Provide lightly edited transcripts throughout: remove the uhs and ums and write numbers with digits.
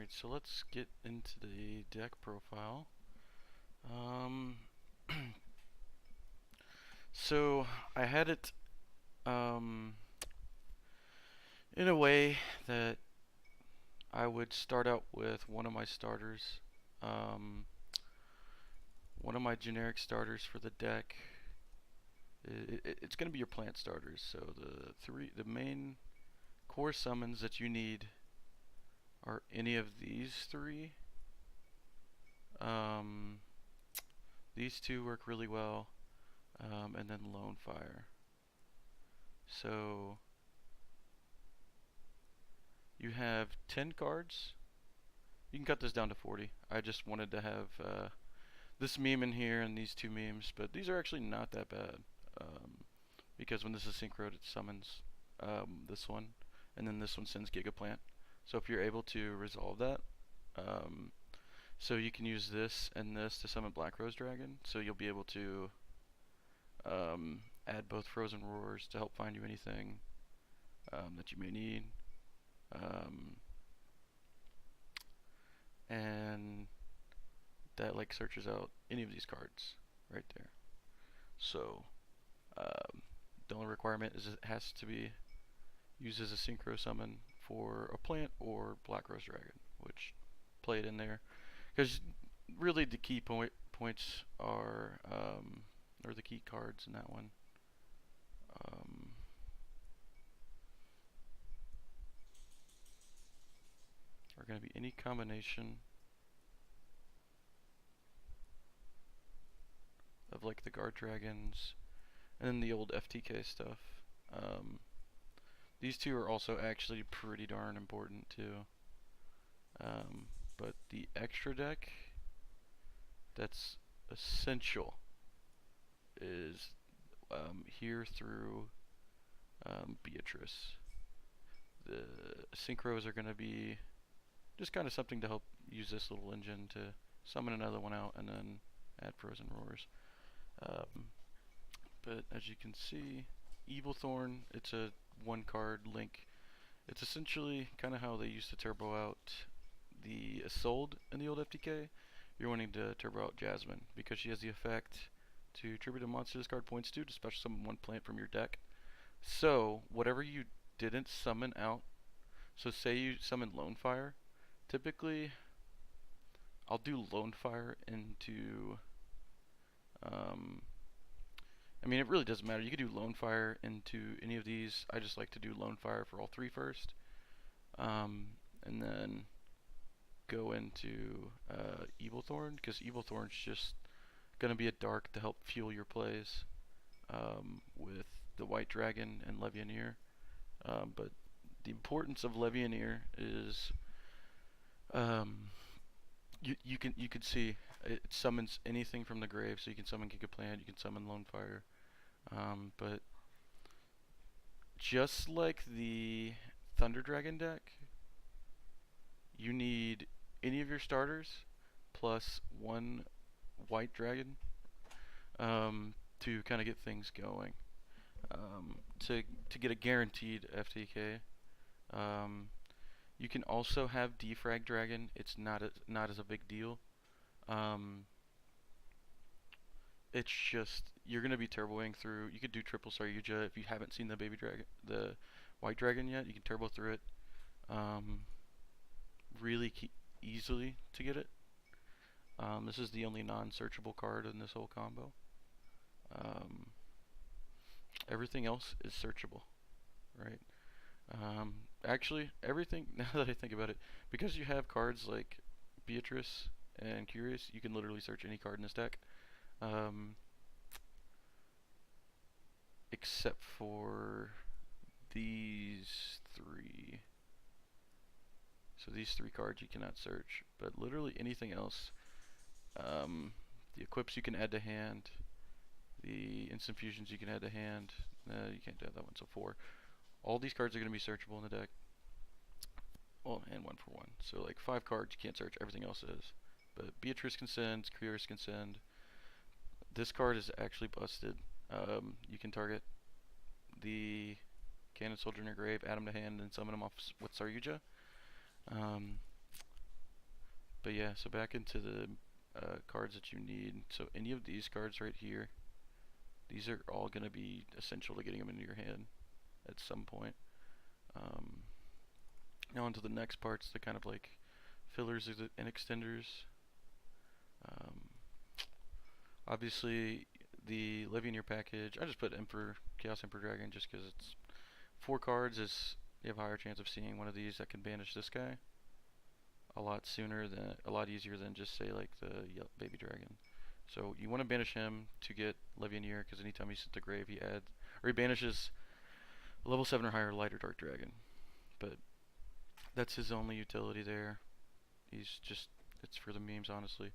Alright, so let's get into the deck profile. So I had it in a way that I would start out with one of my starters, um, one of my generic starters for the deck. It's going to be your plant starters. So the main core summons that you need are any of these three. Um, these two work really well, and then Lone Fire. So you have 10 cards. You can cut this down to 40. I just wanted to have this meme in here and these two memes, but these are actually not that bad. Because when this is synchroed, it summons this one, and then this one sends Gigaplant. So if you're able to resolve that, so you can use this and this to summon Black Rose Dragon, so you'll be able to add both Frozen Roars to help find you anything that you may need. And that like searches out any of these cards right there. So the only requirement is it has to be used as a synchro summon for a plant or Black Rose Dragon, which play it in there, because really the key points are or the key cards in that one. Are going to be any combination of like the guard dragons and then the old FTK stuff. These two are also actually pretty darn important too. But the extra deck that's essential is here through Beatrice. The synchros are going to be just kind of something to help use this little engine to summon another one out and then add Frozen Roars. But as you can see, Evil Thorn, it's a one card link. It's essentially kind of how they used to turbo out the Isolde in the old FTK. You're wanting to turbo out Jasmine because she has the effect to tribute a monster this card points to special summon one plant from your deck. So whatever you didn't summon out, so say you summon Lone Fire, typically I'll do Lone Fire into I mean, it really doesn't matter. You could do Lone Fire into any of these. I just like to do Lone Fire for all three first. And then go into Evil Thorn, because Evil Thorn's just going to be a dark to help fuel your plays with the White Dragon and Levianeer. But the importance of Levianeer is you can see it summons anything from the grave, so you can summon Gigaplant, you can summon Lone Fire. But just like the Thunder Dragon deck, you need any of your starters plus one White Dragon to kind of get things going. To get a guaranteed FTK. You can also have defrag Dragon. It's not as a big deal. It's just you're gonna be turboing through. You could do triple Saryuja if you haven't seen the baby dragon, the white dragon yet. You can turbo through it really easily to get it. This is the only non-searchable card in this whole combo. Everything else is searchable, right? Actually, everything, now that I think about it, because you have cards like Beatrice and Curious, you can literally search any card in this deck. Except for these three. So these three cards you cannot search, but literally anything else. The equips you can add to hand, the instant fusions you can add to hand. You can't add that one, so 4. All these cards are going to be searchable in the deck. Well, and 1 for 1. So like 5 cards you can't search, everything else is. But Beatrice can send, Curious can send. This card is actually busted. You can target the Cannon Soldier in your grave, add him to hand, and summon him off with Saryuja. But yeah, so back into the cards that you need. So any of these cards right here, these are all going to be essential to getting them into your hand at some point. Now onto the next parts, the kind of like fillers and extenders. Obviously, the Levianeer package, I just put Emperor, Chaos Emperor Dragon just because it's 4 cards. You have a higher chance of seeing one of these that can banish this guy a lot easier than just say like the Baby Dragon. So you want to banish him to get Levianeer because anytime he's at the grave, he banishes a level 7 or higher light or dark dragon. But that's his only utility there. It's for the memes, honestly.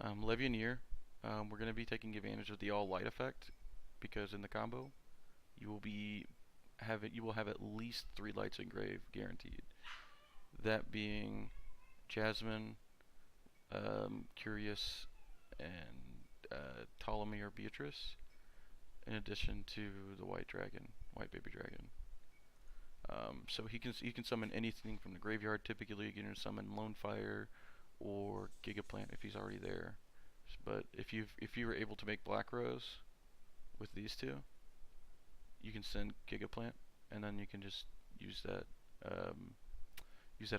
Levianeer, we're going to be taking advantage of the all light effect because in the combo, you will have at least 3 lights in grave guaranteed. That being Jasmine, Curious, and Ptolemy or Beatrice, in addition to the white baby dragon. So he can summon anything from the graveyard. Typically, you can summon Lone Fire or Gigaplant if he's already there. But if you were able to make Black Rose with these two, you can send Gigaplant, and then you can just use that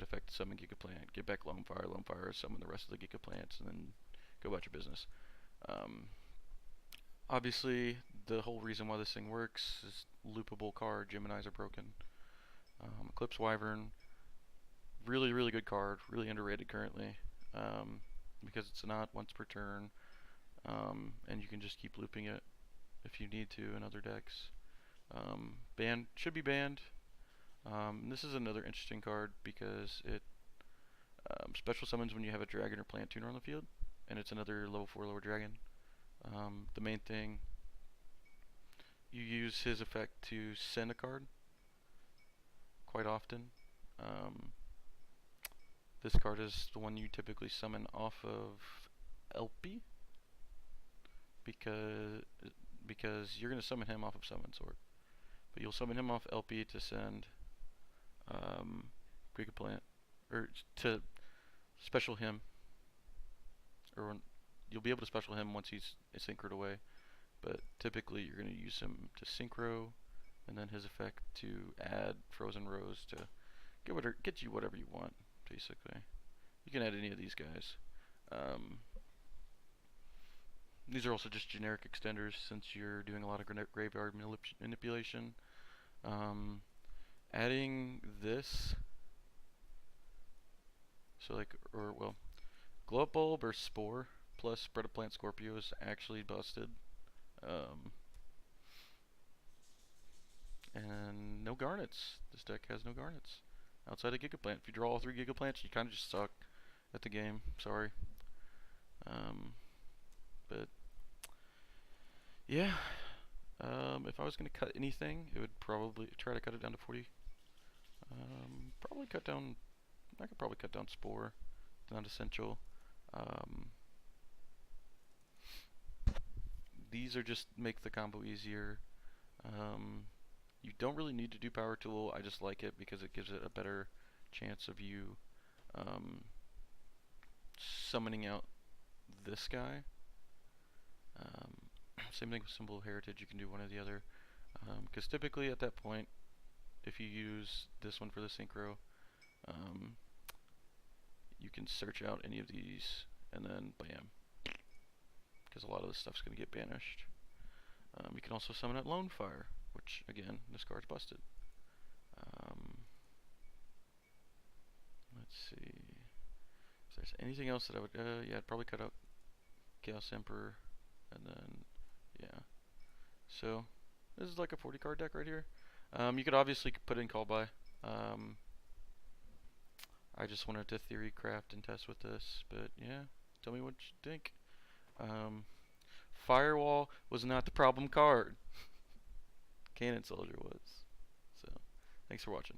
effect to summon Gigaplant, get back Lone Fire, summon the rest of the Gigaplants, and then go about your business. Obviously, the whole reason why this thing works is loopable card. Geminis are broken. Eclipse Wyvern, really, really good card. Really underrated currently because it's not once per turn, and you can just keep looping it if you need to in other decks. Should be banned. This is another interesting card because it special summons when you have a dragon or plant tuner on the field, and it's another level 4 lower dragon. The main thing, you use his effect to send a card quite often. This card is the one you typically summon off of LP because you're going to summon him off of Summon Sword. But you'll summon him off LP to send Gigaplant, or to special him, or you'll be able to special him once he's synchroed away. But typically you're going to use him to synchro, and then his effect to add Frozen Rose to get you whatever you want, basically. You can add any of these guys. These are also just generic extenders since you're doing a lot of graveyard manipulation. Adding this, so like, Glow Up Bulb or Spore plus Spread a Plant Scorpio is actually busted. And no Garnets. This deck has no Garnets outside of Gigaplant. If you draw all 3 Gigaplants, you kind of just suck at the game. Sorry. But yeah, if I was going to cut anything, it would probably try to cut it down to 40. I could probably cut down Spore. It's not essential. These are just make the combo easier. You don't really need to do Power Tool. I just like it because it gives it a better chance of you summoning out this guy. Same thing with Symbol of Heritage. You can do one or the other. Because typically at that point, if you use this one for the synchro, you can search out any of these and then bam. Because a lot of this stuff's going to get banished. You can also summon out Lone Fire, which again, this card's busted. Let's see. If there's anything else that I would, yeah, I'd probably cut out Chaos Emperor, and then, yeah. So, this is like a 40 card deck right here. You could obviously put in Call By. I just wanted to theory craft and test with this, but yeah, tell me what you think. Firewall was not the problem card. Cannon Soldier was. So, thanks for watching.